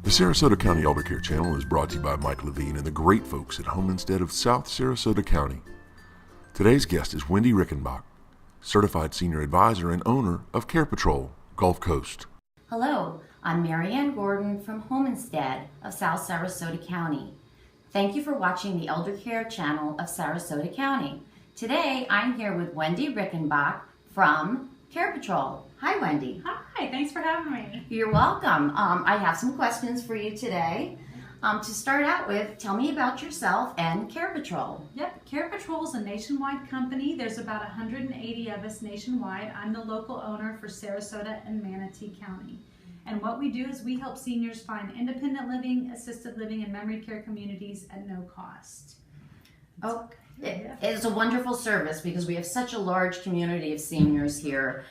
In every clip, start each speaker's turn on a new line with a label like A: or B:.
A: The Sarasota County Eldercare channel is brought to you by Mike Levine and the great folks at Home Instead of South Sarasota County. Today's guest is Wendy Rickenbach, Certified Senior Advisor and owner of Care Patrol, Gulf Coast.
B: Hello, I'm Marianne Gordon from Home Instead of South Sarasota County. Thank you for watching the Eldercare channel of Sarasota County. Today, I'm here with Wendy Rickenbach from Care Patrol. Hi, Wendy.
C: Hi, thanks for having me.
B: You're welcome. I have some questions for you today. To start out with, tell me about yourself and Care Patrol.
C: Yep, Care Patrol is a nationwide company. There's about 180 of us nationwide. I'm the local owner for Sarasota and Manatee County. And what we do is we help seniors find independent living, assisted living, and memory care communities at no cost.
B: Oh, it's a wonderful service because we have such a large community of seniors here.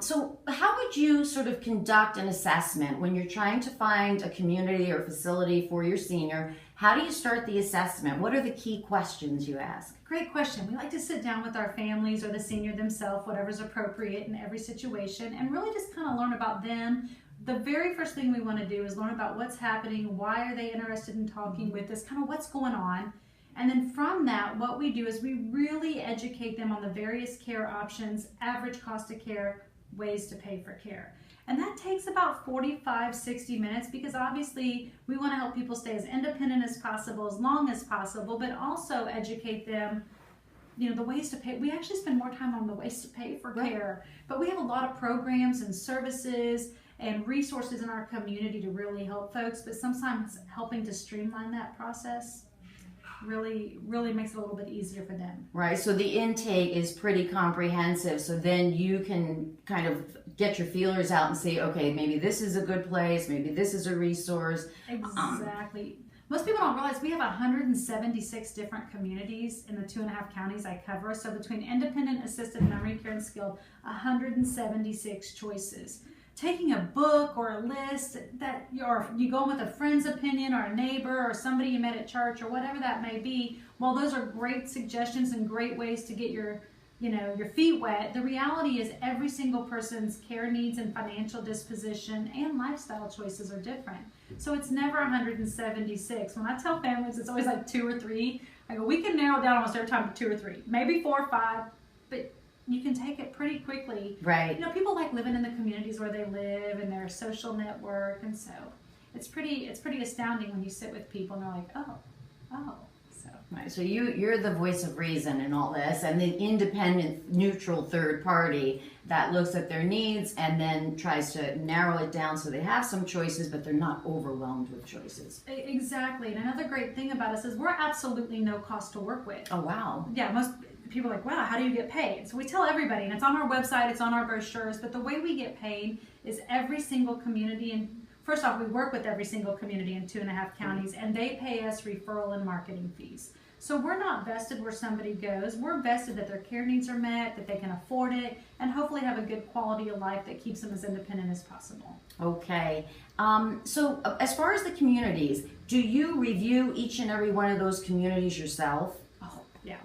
B: So how would you sort of conduct an assessment when you're trying to find a community or facility for your senior? How do you start the assessment? What are the key questions you ask?
C: Great question. We like to sit down with our families or the senior themselves, whatever's appropriate in every situation, and really just kind of learn about them. The very first thing we want to do is learn about what's happening, why are they interested in talking with us, kind of what's going on. And then from that, what we do is we really educate them on the various care options, average cost of care, ways to pay for care. And that takes about 45, 60 minutes because obviously we want to help people stay as independent as possible, as long as possible, but also educate them, you know, the ways to pay. We actually spend more time on the ways to pay for care, but we have a lot of programs and services and resources in our community to really help folks, but sometimes helping to streamline that process really makes it a little bit easier for them.
B: Right, so the intake is pretty comprehensive, so then you can kind of get your feelers out and say, okay, maybe this is a good place, maybe this is a resource.
C: Exactly. Most people don't realize we have 176 different communities in the 2.5 counties I cover, so between independent, assisted, memory care, and skilled, 176 choices. Taking a book or a list that you go with a friend's opinion or a neighbor or somebody you met at church or whatever that may be, while those are great suggestions and great ways to get your feet wet, the reality is every single person's care needs and financial disposition and lifestyle choices are different. So it's never 176. When I tell families it's always like 2 or 3, I go, we can narrow it down almost every time to 2 or 3, maybe 4 or 5, but you can take it pretty quickly.
B: Right.
C: You know, people like living in the communities where they live and their social network, and so it's pretty astounding when you sit with people and they're like, oh. So.
B: Right. So you're the voice of reason in all this, and the independent, neutral third party that looks at their needs and then tries to narrow it down so they have some choices, but they're not overwhelmed with choices.
C: Exactly. And another great thing about us is we're absolutely no cost to work with.
B: Oh, wow.
C: Yeah, most people are like, wow, how do you get paid? So we tell everybody, and it's on our website, it's on our brochures, but the way we get paid is every single community, and first off, we work with every single community in 2.5 counties, and they pay us referral and marketing fees. So we're not vested where somebody goes. We're vested that their care needs are met, that they can afford it, and hopefully have a good quality of life that keeps them as independent as possible.
B: Okay. So as far as the communities, do you review each and every one of those communities yourself?
C: Oh, yeah.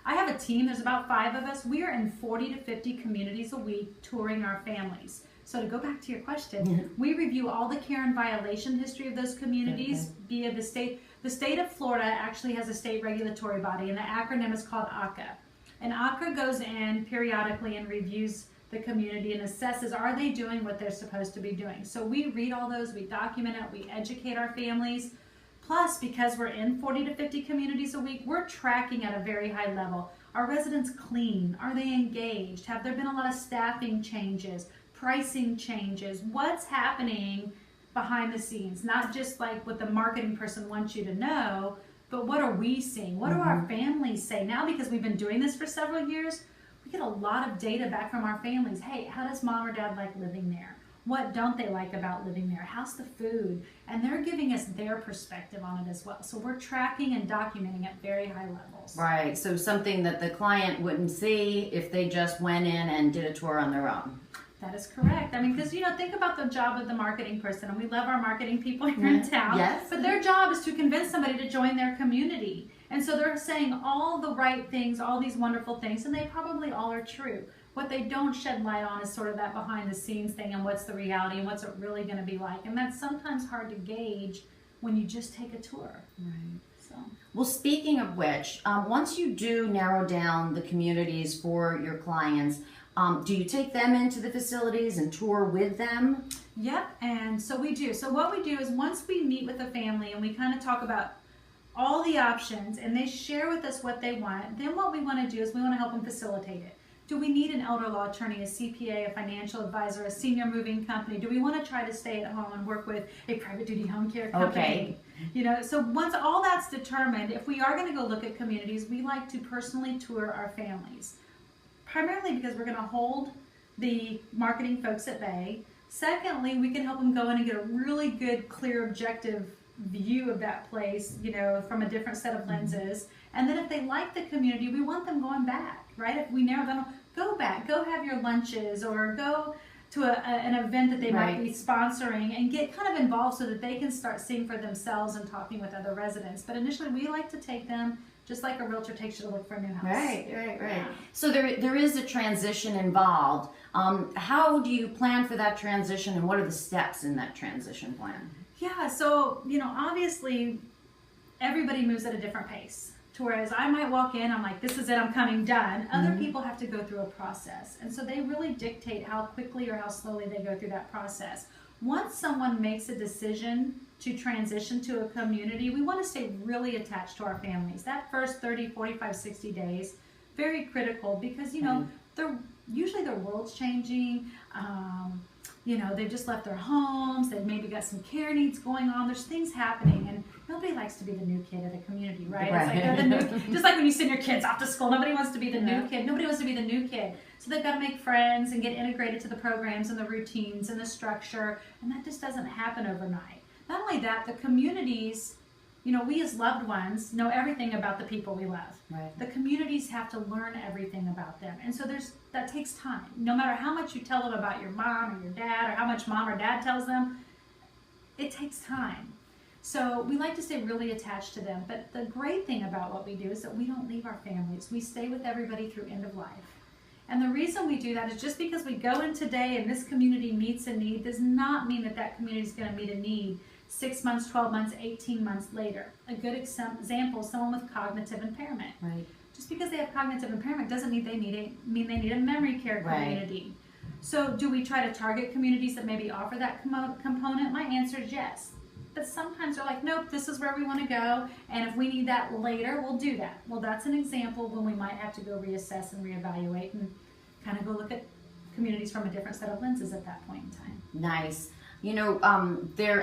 C: I have a team. There's about 5 of us. We are in 40 to 50 communities a week touring our families. So to go back to your question, we review all the care and violation history of those communities via the state. The state of Florida actually has a state regulatory body, and the acronym is called ACA. And ACA goes in periodically and reviews the community and assesses, are they doing what they're supposed to be doing? So we read all those, we document it, we educate our families. Plus, because we're in 40 to 50 communities a week, we're tracking at a very high level. Are residents clean? Are they engaged? Have there been a lot of staffing changes, pricing changes? What's happening behind the scenes? Not just like what the marketing person wants you to know, but what are we seeing? What do our families say? Now, because we've been doing this for several years, we get a lot of data back from our families. Hey, how does mom or dad like living there? What don't they like about living there? How's the food? And they're giving us their perspective on it as well. So we're tracking and documenting at very high levels.
B: Right. So something that the client wouldn't see if they just went in and did a tour on their own.
C: That is correct. I mean, because, think about the job of the marketing person, and we love our marketing people here in town.
B: Yes.
C: But their job is to convince somebody to join their community. And so they're saying all the right things, all these wonderful things, and they probably all are true. What they don't shed light on is sort of that behind the scenes thing and what's the reality and what's it really going to be like. And that's sometimes hard to gauge when you just take a tour.
B: Right.
C: So.
B: Well, speaking of which, once you do narrow down the communities for your clients, do you take them into the facilities and tour with them?
C: Yep, and so we do. So what we do is once we meet with a family and we kind of talk about all the options and they share with us what they want, then what we want to do is we want to help them facilitate it. Do we need an elder law attorney, a CPA, a financial advisor, a senior moving company? Do we want to try to stay at home and work with a private duty home care company?
B: Okay.
C: You know, so once all that's determined, if we are going to go look at communities, we like to personally tour our families. Primarily because we're going to hold the marketing folks at bay. Secondly, we can help them go in and get a really good, clear, objective view of that place, you know, from a different set of lenses. And then if they like the community, we want them going back, right? If we narrow them, go back, go have your lunches or go to an event that they might be sponsoring and get kind of involved so that they can start seeing for themselves and talking with other residents. But initially, we like to take them just like a realtor takes you to look for a new house.
B: Right.
C: Yeah.
B: So there is a transition involved. How do you plan for that transition, and what are the steps in that transition plan?
C: Yeah, so, you know, obviously everybody moves at a different pace. To whereas I might walk in, I'm like, this is it, I'm coming, done. Other people have to go through a process. And so they really dictate how quickly or how slowly they go through that process. Once someone makes a decision to transition to a community, we want to stay really attached to our families. That first 30, 45, 60 days, very critical because, you know, usually their world's changing. You know, they've just left their homes, they've maybe got some care needs going on, there's things happening, and nobody likes to be the new kid at a community, right? It's like they're the new, just like when you send your kids off to school, nobody wants to be the new kid, nobody wants to be the new kid. So they've got to make friends and get integrated to the programs and the routines and the structure, and that just doesn't happen overnight. Not only that, the communities, you know, we as loved ones know everything about the people we love.
B: Right.
C: The communities have to learn everything about them. And so that takes time. No matter how much you tell them about your mom or your dad or how much mom or dad tells them, it takes time. So we like to stay really attached to them. But the great thing about what we do is that we don't leave our families. We stay with everybody through end of life. And the reason we do that is just because we go in today and this community meets a need does not mean that that community is going to meet a need 6 months, 12 months, 18 months later. A good example is someone with cognitive impairment.
B: Right.
C: Just because they have cognitive impairment doesn't mean they need a memory care community. So do we try to target communities that maybe offer that component? My answer is yes. But sometimes they're like, nope, this is where we want to go, and if we need that later, we'll do that. Well, that's an example when we might have to go reassess and reevaluate and kind of go look at communities from a different set of lenses at that point in time.
B: Nice. You know,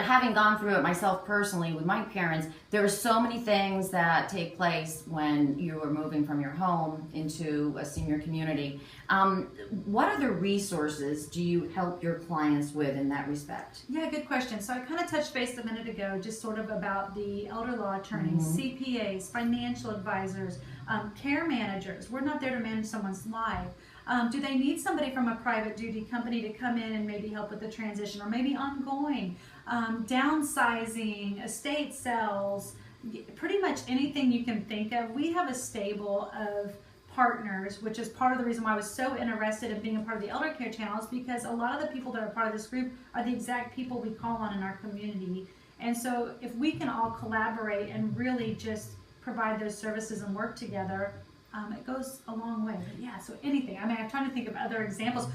B: having gone through it myself personally with my parents, there are so many things that take place when you are moving from your home into a senior community. What other resources do you help your clients with in that respect?
C: Yeah, good question. So I kind of touched base a minute ago, just sort of about the elder law attorneys, CPAs, financial advisors, care managers. We're not there to manage someone's life. Do they need somebody from a private duty company to come in and maybe help with the transition or maybe ongoing, downsizing, estate sales, pretty much anything you can think of. We have a stable of partners, which is part of the reason why I was so interested in being a part of the Eldercare channel is because a lot of the people that are part of this group are the exact people we call on in our community. And so if we can all collaborate and really just provide those services and work together, it goes a long way. But yeah, so anything. I mean, I'm trying to think of other examples.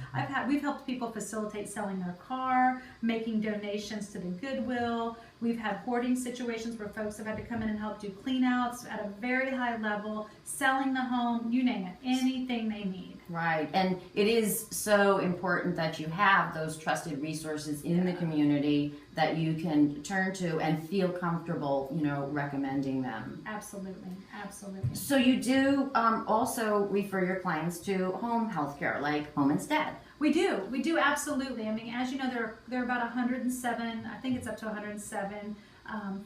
C: We've helped people facilitate selling their car, making donations to the Goodwill. We've had hoarding situations where folks have had to come in and help do cleanouts at a very high level, selling the home, you name it, anything they need.
B: Right, and it is so important that you have those trusted resources in the community that you can turn to and feel comfortable, you know, recommending them.
C: Absolutely, absolutely.
B: So you do also refer your clients to home health care, like Home Instead.
C: We do absolutely. I mean, as you know, there are about 107, I think it's up to 107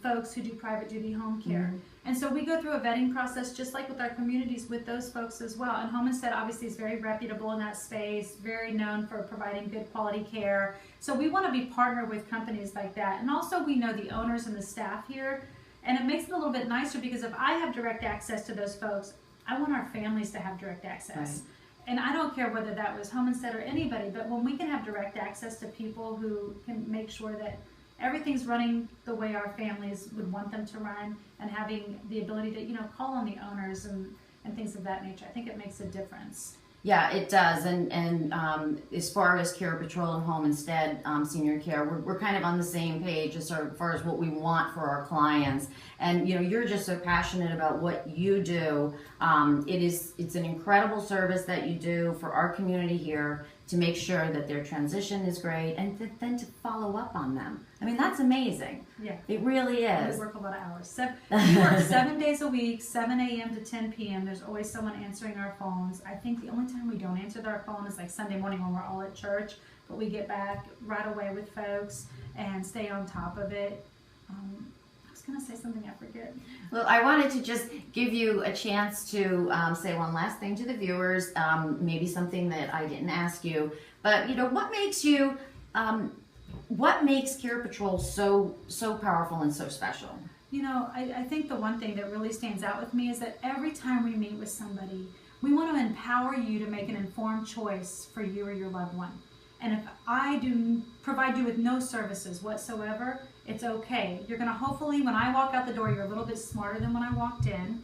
C: folks who do private duty home care. And so we go through a vetting process just like with our communities with those folks as well. And Home Instead obviously is very reputable in that space, very known for providing good quality care. So we want to be partnered with companies like that. And also we know the owners and the staff here. And it makes it a little bit nicer because if I have direct access to those folks, I want our families to have direct access. and I don't care whether that was Homestead or anybody, but when we can have direct access to people who can make sure that everything's running the way our families would want them to run, and having the ability to, call on the owners and things of that nature, I think it makes a difference.
B: Yeah, it does. And as far as Care Patrol and Homestead Senior Care, we're kind of on the same page as far as what we want for our clients. And you're just so passionate about what you do. It's an incredible service that you do for our community here to make sure that their transition is great, and then to follow up on them. I mean, that's amazing.
C: Yeah.
B: It really is.
C: We work a lot of hours. We work 7 days a week, 7 a.m. to 10 p.m. There's always someone answering our phones. I think the only time we don't answer our phone is like Sunday morning when we're all at church, but we get back right away with folks and stay on top of it. I was going to say something, I forget.
B: Well, I wanted to just give you a chance to say one last thing to the viewers, maybe something that I didn't ask you, but what makes Care Patrol so powerful and so special?
C: I think the one thing that really stands out with me is that every time we meet with somebody, we want to empower you to make an informed choice for you or your loved one. And if I do provide you with no services whatsoever, it's okay. You're going to hopefully, when I walk out the door, you're a little bit smarter than when I walked in.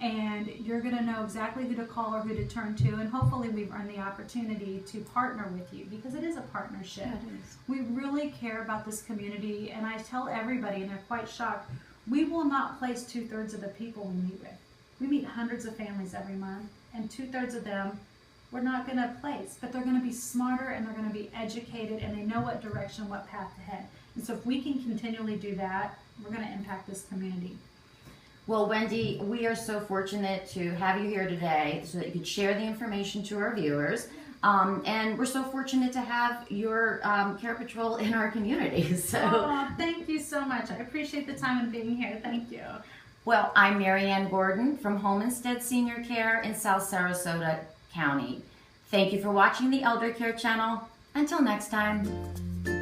C: And you're going to know exactly who to call or who to turn to. And hopefully we've earned the opportunity to partner with you, because it is a partnership.
B: Yeah, it is.
C: We really care about this community. And I tell everybody, and they're quite shocked, we will not place 2/3 of the people we meet with. We meet hundreds of families every month, and 2/3 of them we're not going to place, but they're going to be smarter, and they're going to be educated, and they know what direction, what path to head. And so if we can continually do that, we're going to impact this community.
B: Well, Wendy, we are so fortunate to have you here today so that you could share the information to our viewers. And we're so fortunate to have your Care Patrol in our community. So,
C: oh, thank you so much. I appreciate the time and being here. Thank you.
B: Well, I'm Mary Ann Gordon from Homestead Senior Care in South Sarasota County. Thank you for watching the Eldercare channel. Until next time.